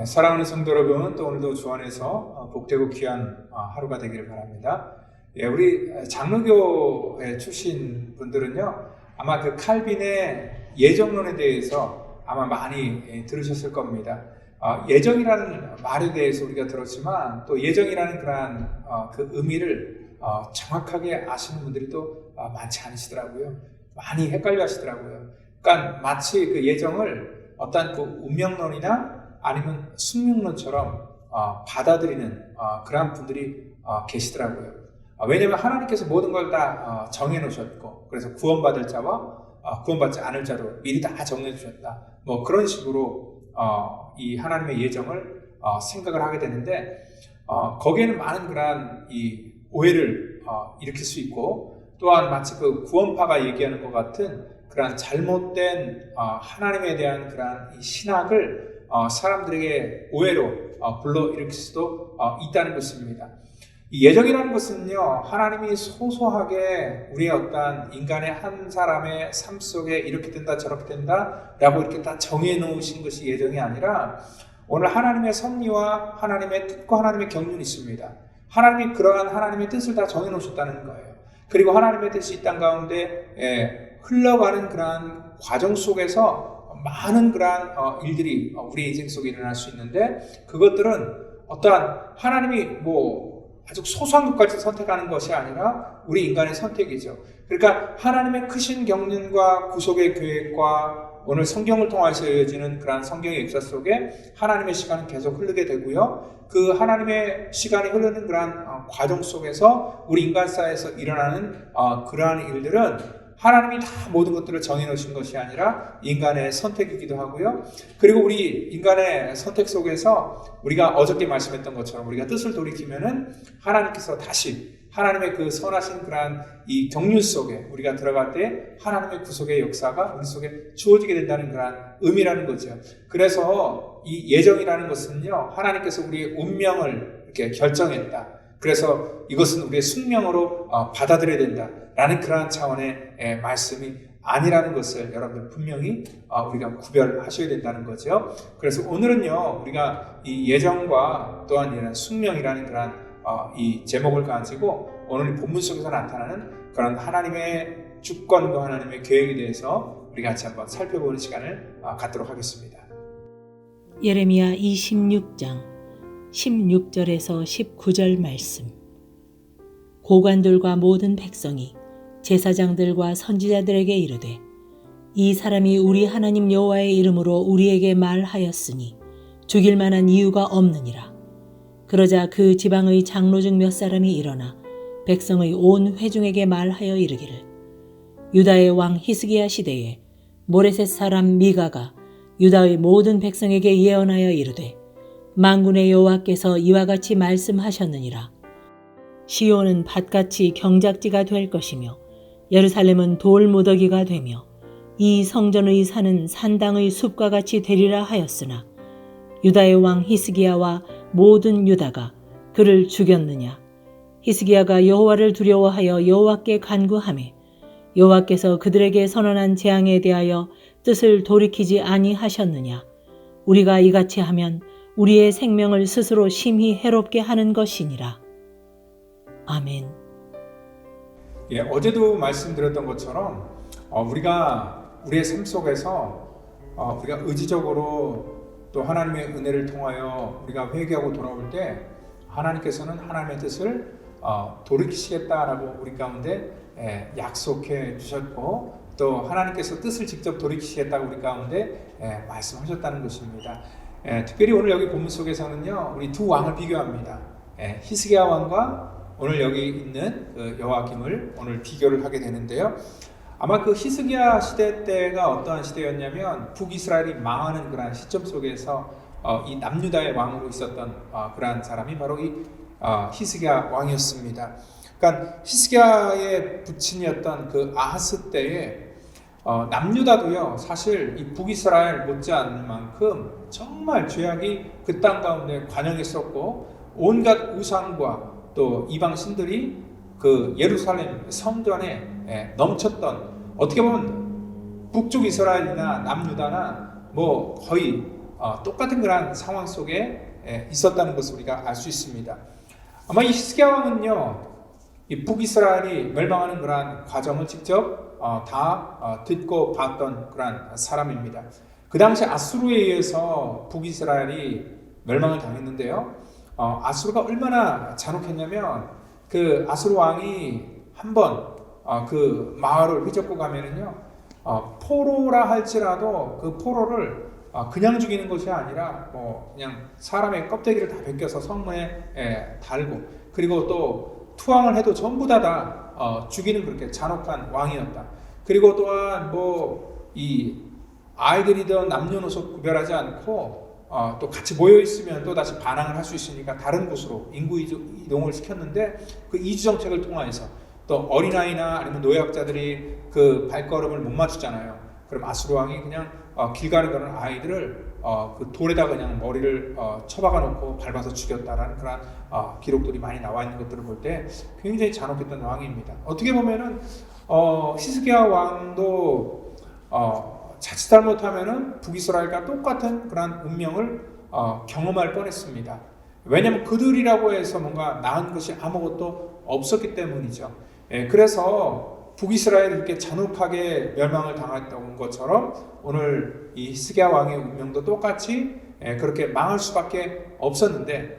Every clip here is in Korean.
사랑하는 성도 여러분, 또 오늘도 주 안에서 복되고 귀한 하루가 되기를 바랍니다. 우리 장로교회 출신 분들은요, 아마 그 칼빈의 예정론에 대해서 아마 많이 들으셨을 겁니다. 예정이라는 말에 대해서 우리가 들었지만 또 예정이라는 그러한 그 의미를 정확하게 아시는 분들이 또 많지 않으시더라고요. 많이 헷갈려 하시더라고요. 그러니까 마치 그 예정을 어떤 그 운명론이나 아니면 숙명론처럼 받아들이는 그러한 분들이 계시더라고요. 왜냐하면 하나님께서 모든 걸 다 정해놓으셨고, 그래서 구원받을 자와 구원받지 않을 자로 미리 다 정해주셨다. 뭐 그런 식으로 이 하나님의 예정을 생각을 하게 되는데, 거기에는 많은 그러한 이 오해를 일으킬 수 있고, 또한 마치 그 구원파가 얘기하는 것 같은 그러한 잘못된 하나님에 대한 그러한 이 신학을 사람들에게 오해로 불러일으킬 수도 있다는 것입니다. 이 예정이라는 것은요, 하나님이 소소하게 우리의 어떤 인간의 한 사람의 삶 속에 이렇게 된다 저렇게 된다 라고 이렇게 다 정해 놓으신 것이 예정이 아니라, 오늘 하나님의 섭리와 하나님의 뜻과 하나님의 경륜이 있습니다. 하나님이 그러한 하나님의 뜻을 다 정해 놓으셨다는 거예요. 그리고 하나님의 뜻이 이 땅 가운데 흘러가는 그러한 과정 속에서 많은 그러한 일들이 우리 인생 속에 일어날 수 있는데, 그것들은 어떠한 하나님이 아주 소소한 것까지 선택하는 것이 아니라 우리 인간의 선택이죠. 그러니까 하나님의 크신 경륜과 구속의 계획과 오늘 성경을 통해서 이어지는 그러한 성경의 역사 속에 하나님의 시간은 계속 흐르게 되고요. 그 하나님의 시간이 흐르는 그러한 과정 속에서 우리 인간사에서 일어나는 그러한 일들은 하나님이 다 모든 것들을 정해놓으신 것이 아니라 인간의 선택이기도 하고요. 그리고 우리 인간의 선택 속에서 우리가 어저께 말씀했던 것처럼 우리가 뜻을 돌이키면은 하나님께서 다시 하나님의 그 선하신 그러한 이 경륜 속에 우리가 들어갈 때 하나님의 구속의 역사가 우리 속에 주어지게 된다는 그러한 의미라는 거죠. 그래서 이 예정이라는 것은요, 하나님께서 우리의 운명을 이렇게 결정했다. 그래서 이것은 우리의 숙명으로 받아들여야 된다라는 그러한 차원의 말씀이 아니라는 것을 여러분들 분명히 우리가 구별하셔야 된다는 거죠. 그래서 오늘은요, 우리가 이 예정과 또한 이런 숙명이라는 그러한 이 제목을 가지고 오늘 본문 속에서 나타나는 그런 하나님의 주권과 하나님의 계획에 대해서 우리 같이 한번 살펴보는 시간을 갖도록 하겠습니다. 예레미야 26장 16절에서 19절 말씀. 고관들과 모든 백성이 제사장들과 선지자들에게 이르되, 이 사람이 우리 하나님 여호와의 이름으로 우리에게 말하였으니 죽일 만한 이유가 없느니라. 그러자 그 지방의 장로 중 몇 사람이 일어나 백성의 온 회중에게 말하여 이르기를, 유다의 왕 히스기야 시대에 모레셋 사람 미가가 유다의 모든 백성에게 예언하여 이르되, 만군의 여호와께서 이와 같이 말씀하셨느니라. 시온은 밭같이 경작지가 될 것이며 예루살렘은 돌무더기가 되며 이 성전의 산은 산당의 숲과 같이 되리라 하였으나, 유다의 왕 히스기야와 모든 유다가 그를 죽였느냐? 히스기야가 여호와를 두려워하여 여호와께 간구하매 여호와께서 그들에게 선언한 재앙에 대하여 뜻을 돌이키지 아니하셨느냐? 우리가 이같이 하면 우리의 생명을 스스로 심히 해롭게 하는 것이니라. 아멘. 어제도 말씀드렸던 것처럼 우리가 우리의 삶 속에서 우리가 의지적으로 또 하나님의 은혜를 통하여 우리가 회개하고 돌아올 때 하나님께서는 하나님의 뜻을 돌이키시겠다라고 우리 가운데 약속해 주셨고, 또 하나님께서 뜻을 직접 돌이키시겠다고 우리 가운데 말씀하셨다는 것입니다. 특별히 오늘 여기 본문 속에서는요, 우리 두 왕을 비교합니다. 히스기야 왕과 오늘 여기 있는 그 여호야김을 오늘 비교를 하게 되는데요. 아마 그 히스기야 시대 때가 어떠한 시대였냐면, 북이스라엘이 망하는 그러한 시점 속에서 이 남유다의 왕으로 있었던 그러한 사람이 바로 이 히스기야 왕이었습니다. 그러니까 히스기야의 부친이었던 그 아하스 때에 남유다도요, 사실 이 북이스라엘 못지않을 만큼 정말 죄악이 그 땅 가운데 관영했었고, 온갖 우상과 또 이방 신들이 그 예루살렘 성전에 넘쳤던, 어떻게 보면 북쪽 이스라엘이나 남유다나 거의 똑같은 그런 상황 속에 있었다는 것을 우리가 알 수 있습니다. 아마 이 히스기야 왕은요, 이 북이스라엘이 멸망하는 그러한 과정을 직접 다 듣고 봤던 그러한 사람입니다. 그 당시 아수르에 의해서 북이스라엘이 멸망을 당했는데요. 아수르가 얼마나 잔혹했냐면 그 아수르 왕이 한번 그 마을을 휘젓고 가면은요, 포로라 할지라도 그 포로를 그냥 죽이는 것이 아니라 뭐 그냥 사람의 껍데기를 다 벗겨서 성문에 달고, 그리고 또 투항을 해도 전부 다 죽이는 그렇게 잔혹한 왕이었다. 그리고 또한 뭐 이 아이들이든 남녀노소 구별하지 않고 또 같이 모여 있으면 또 다시 반항을 할 수 있으니까 다른 곳으로 인구 이동을 시켰는데, 그 이주 정책을 통하여서 또 어린아이나 아니면 노약자들이 그 발걸음을 못 맞추잖아요. 그럼 아수르 왕이 그냥 길 가는 그런 아이들을 그 돌에다 그냥 머리를 쳐박아 놓고 밟아서 죽였다라는 그런 기록들이 많이 나와 있는 것들을 볼 때 굉장히 잔혹했던 왕입니다. 어떻게 보면은 히스기야 왕도 자칫 잘못하면은 북이스라엘과 똑같은 그런 운명을 경험할 뻔했습니다. 왜냐하면 그들이라고 해서 뭔가 나은 것이 아무것도 없었기 때문이죠. 그래서 북이스라엘이 이렇게 잔혹하게 멸망을 당했던 것처럼 오늘 이 히스기야 왕의 운명도 똑같이 그렇게 망할 수밖에 없었는데,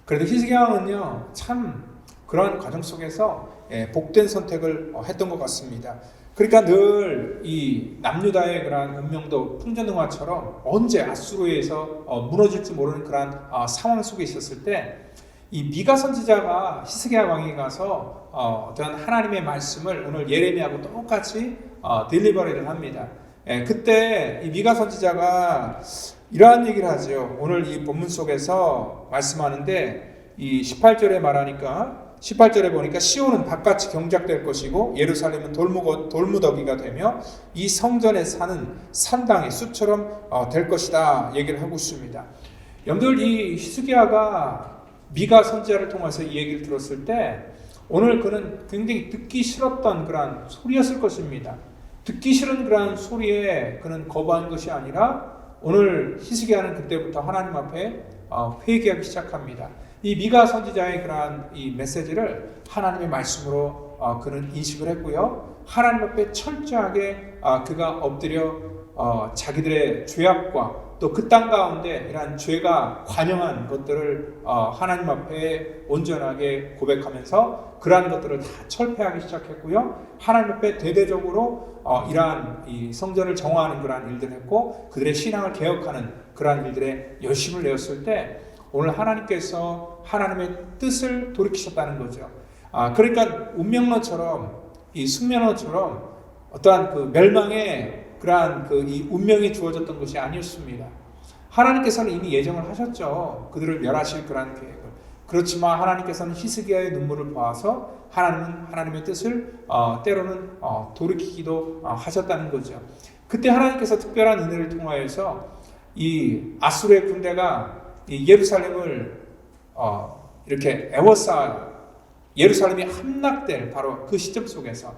그래도 히스기야 왕은요, 참 그런 과정 속에서 복된 선택을 했던 것 같습니다. 그러니까 늘 이 남유다의 그러한 운명도 풍전등화처럼 언제 아수르에서 무너질지 모르는 그러한 상황 속에 있었을 때, 이 미가 선지자가 히스기야 왕에 가서 어떤 하나님의 말씀을 오늘 예레미야하고 똑같이 딜리버리를 합니다. 그때 이 미가 선지자가 이러한 얘기를 하죠. 오늘 이 본문 속에서 말씀하는데 이 18절에 말하니까, 18절에 보니까 시온은 바깥이 경작될 것이고 예루살렘은 돌무더기가 되며 이 성전에 사는 산당이 숲처럼 될 것이다 얘기를 하고 있습니다. 여러분들, 이 히스기야가 미가 선지자를 통해서 이 얘기를 들었을 때 오늘 그는 굉장히 듣기 싫었던 그런 소리였을 것입니다. 듣기 싫은 그런 소리에 그는 거부한 것이 아니라 오늘 히스기야는 그때부터 하나님 앞에 회개하기 시작합니다. 이 미가 선지자의 그러한 이 메시지를 하나님의 말씀으로 그는 인식을 했고요. 하나님 앞에 철저하게 그가 엎드려 자기들의 죄악과 또 그 땅 가운데 이러한 죄가 관영한 것들을 하나님 앞에 온전하게 고백하면서 그러한 것들을 다 철폐하기 시작했고요. 하나님 앞에 대대적으로 이러한 이 성전을 정화하는 그러한 일들을 했고, 그들의 신앙을 개혁하는 그러한 일들에 열심을 내었을 때 오늘 하나님께서 하나님의 뜻을 돌이키셨다는 거죠. 그러니까 운명론처럼, 이 숙명론처럼 어떠한 그 멸망의 그러한 그 이 운명이 주어졌던 것이 아니었습니다. 하나님께서는 이미 예정을 하셨죠. 그들을 멸하실 그러한 계획을. 그렇지만 하나님께서는 히스기야의 눈물을 보아서 하나님은 하나님의 뜻을 때로는 돌이키기도 하셨다는 거죠. 그때 하나님께서 특별한 은혜를 통하여서 이 아수르의 군대가 이 예루살렘을 이렇게 에워싸 예루살렘이 함락될 바로 그 시점 속에서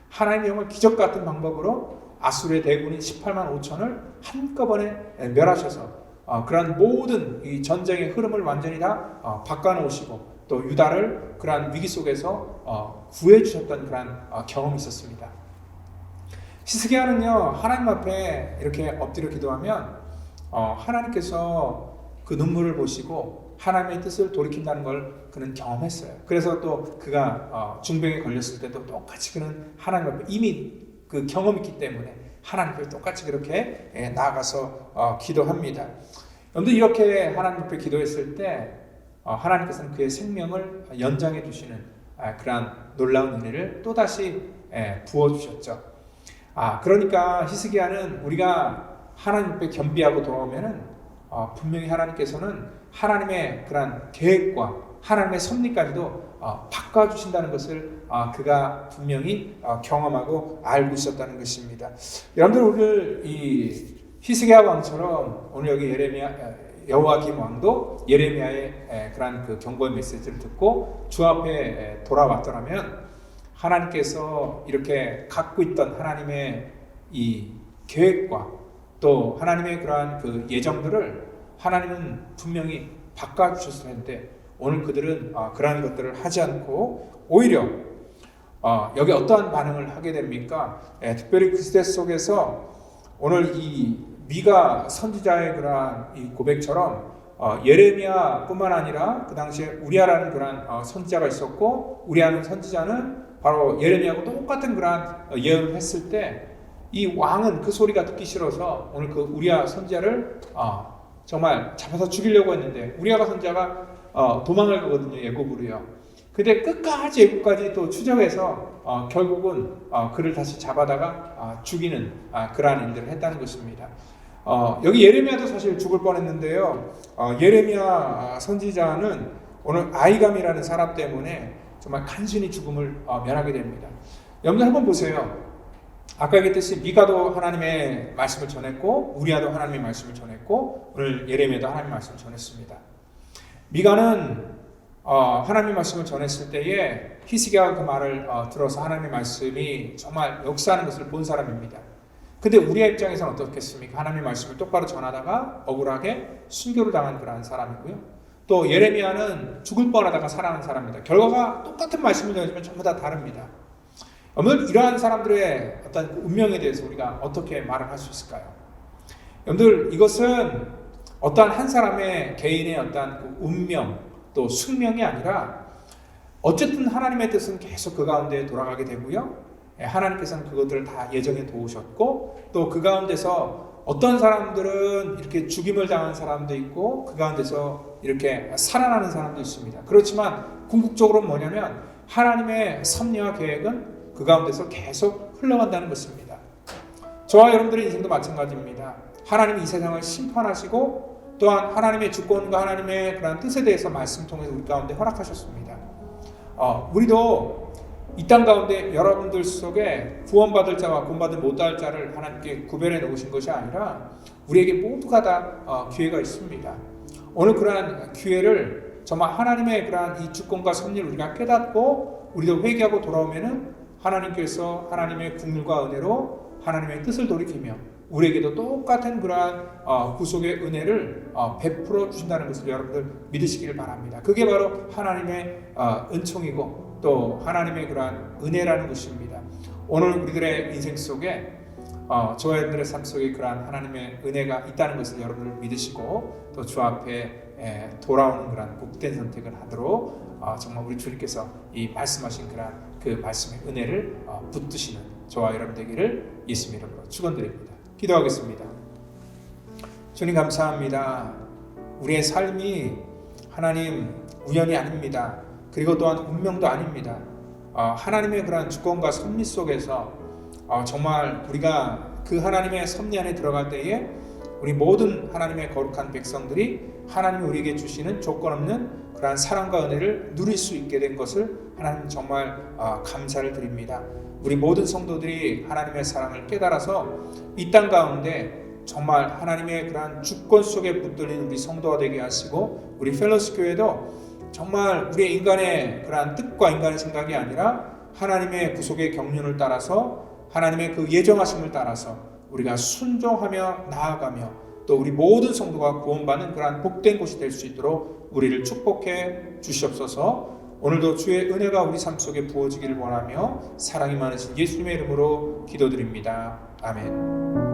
하나님의 영을 기적 같은 방법으로 아수르의 대군인 18만 5천을 한꺼번에 멸하셔서 그러한 모든 이 전쟁의 흐름을 완전히 다 바꿔놓으시고 또 유다를 그러한 위기 속에서 구해주셨던 그러한 경험이 있었습니다. 히스기야는요, 하나님 앞에 이렇게 엎드려 기도하면 하나님께서 그 눈물을 보시고 하나님의 뜻을 돌이킨다는 걸 그는 경험했어요. 그래서 또 그가 중병에 걸렸을 때도 똑같이 그는 하나님 앞에 이미 그 경험이 있기 때문에 하나님 앞에 똑같이 그렇게 나아가서 기도합니다. 여러분들, 이렇게 하나님 앞에 기도했을 때 하나님께서는 그의 생명을 연장해 주시는 그러한 놀라운 은혜를 또다시 부어주셨죠. 그러니까 히스기야는 우리가 하나님 앞에 겸비하고 돌아오면은 분명히 하나님께서는 하나님의 그러한 계획과 하나님의 섭리까지도 바꿔주신다는 것을 그가 분명히 경험하고 알고 있었다는 것입니다. 여러분들, 오늘 이 히스기야 왕처럼 오늘 여기 여호야김 왕도 예레미야의 그러한 그 경고의 메시지를 듣고 주 앞에 돌아왔더라면 하나님께서 이렇게 갖고 있던 하나님의 이 계획과 또 하나님의 그러한 그 예정들을 하나님은 분명히 바꿔주셨을 텐데 오늘 그들은 그러한 것들을 하지 않고 오히려 여기 어떠한 반응을 하게 됩니까? 특별히 그 시대 속에서 오늘 이 미가 선지자의 그러한 이 고백처럼 예레미야뿐만 아니라 그 당시에 우리아라는 그러한 선지자가 있었고 우리아는 선지자는 바로 예레미야하고 똑같은 그러한 예언을 했을 때 이 왕은 그 소리가 듣기 싫어서 오늘 그 우리아 선지자를 정말 잡아서 죽이려고 했는데 우리아가 선지자가 도망을 가거든요. 애굽으로요. 근데 끝까지 애굽까지 또 추적해서 결국은 그를 다시 잡아다가 죽이는 그러한 일들을 했다는 것입니다. 여기 예레미야도 사실 죽을 뻔했는데요. 예레미야 선지자는 오늘 아이감이라는 사람 때문에 정말 간신히 죽음을 면하게 됩니다. 여러분들 한번 보세요. 아까 얘기했듯이 미가도 하나님의 말씀을 전했고 우리아도 하나님의 말씀을 전했고 오늘 예레미야도 하나님의 말씀을 전했습니다. 미가는 하나님의 말씀을 전했을 때에 히스기야가 그 말을 들어서 하나님의 말씀이 정말 역사하는 것을 본 사람입니다. 근데 우리의 입장에서는 어떻겠습니까? 하나님의 말씀을 똑바로 전하다가 억울하게 순교를 당한 그러한 사람이고요. 또 예레미야는 죽을 뻔하다가 살아난 사람입니다. 결과가 똑같은 말씀을 전하지만 전부 다 다릅니다. 여러분들 이러한 사람들의 어떤 운명에 대해서 우리가 어떻게 말을 할 수 있을까요? 여러분들 이것은 어떠한 한 사람의 개인의 어떠한 그 운명 또 숙명이 아니라 어쨌든 하나님의 뜻은 계속 그 가운데 돌아가게 되고요. 하나님께서는 그것들을 다 예정해 두셨고 또 그 가운데서 어떤 사람들은 이렇게 죽임을 당한 사람도 있고 그 가운데서 이렇게 살아나는 사람도 있습니다. 그렇지만 궁극적으로는 뭐냐면 하나님의 섭리와 계획은 그 가운데서 계속 흘러간다는 것입니다. 저와 여러분들의 인생도 마찬가지입니다. 하나님이 이 세상을 심판하시고 또한 하나님의 주권과 하나님의 그런 뜻에 대해서 말씀 통해서 우리 가운데 허락하셨습니다. 우리도 이 땅 가운데 여러분들 속에 구원받을 자와 구원받을 못할 자를 하나님께 구별해 놓으신 것이 아니라 우리에게 모두가 다 기회가 있습니다. 오늘 그러한 기회를 정말 하나님의 그러한 이 주권과 섭리를 우리가 깨닫고 우리도 회개하고 돌아오면은 하나님께서 하나님의 국률과 은혜로 하나님의 뜻을 돌이키며 우리에게도 똑같은 그러한 구속의 은혜를 베풀어 주신다는 것을 여러분들 믿으시기를 바랍니다. 그게 바로 하나님의 은총이고 또 하나님의 그러한 은혜라는 것입니다. 오늘 우리들의 인생 속에 저와 여러분들의 삶 속에 그러한 하나님의 은혜가 있다는 것을 여러분들 믿으시고 또 주 앞에 돌아오는 그러한 복된 선택을 하도록 정말 우리 주님께서 이 말씀하신 그러한 그 말씀의 은혜를 붙드시는 저와 여러분 되기를 예수님 이름으로 축원드립니다. 기도하겠습니다. 주님 감사합니다. 우리의 삶이 하나님 우연이 아닙니다. 그리고 또한 운명도 아닙니다. 하나님의 그러한 주권과 섭리 속에서 정말 우리가 그 하나님의 섭리 안에 들어갈 때에 우리 모든 하나님의 거룩한 백성들이 하나님이 우리에게 주시는 조건 없는 그러한 사랑과 은혜를 누릴 수 있게 된 것을 하나님 정말 감사를 드립니다. 우리 모든 성도들이 하나님의 사랑을 깨달아서 이 땅 가운데 정말 하나님의 그러한 주권 속에 붙들린 우리 성도가 되게 하시고 우리 펠로시 교회도 정말 우리의 인간의 그러한 뜻과 인간의 생각이 아니라 하나님의 구속의 경륜을 따라서 하나님의 그 예정하심을 따라서 우리가 순종하며 나아가며 또 우리 모든 성도가 구원받는 그러한 복된 곳이 될 수 있도록 우리를 축복해 주시옵소서. 오늘도 주의 은혜가 우리 삶 속에 부어지기를 원하며 사랑이 많으신 예수님의 이름으로 기도드립니다. 아멘.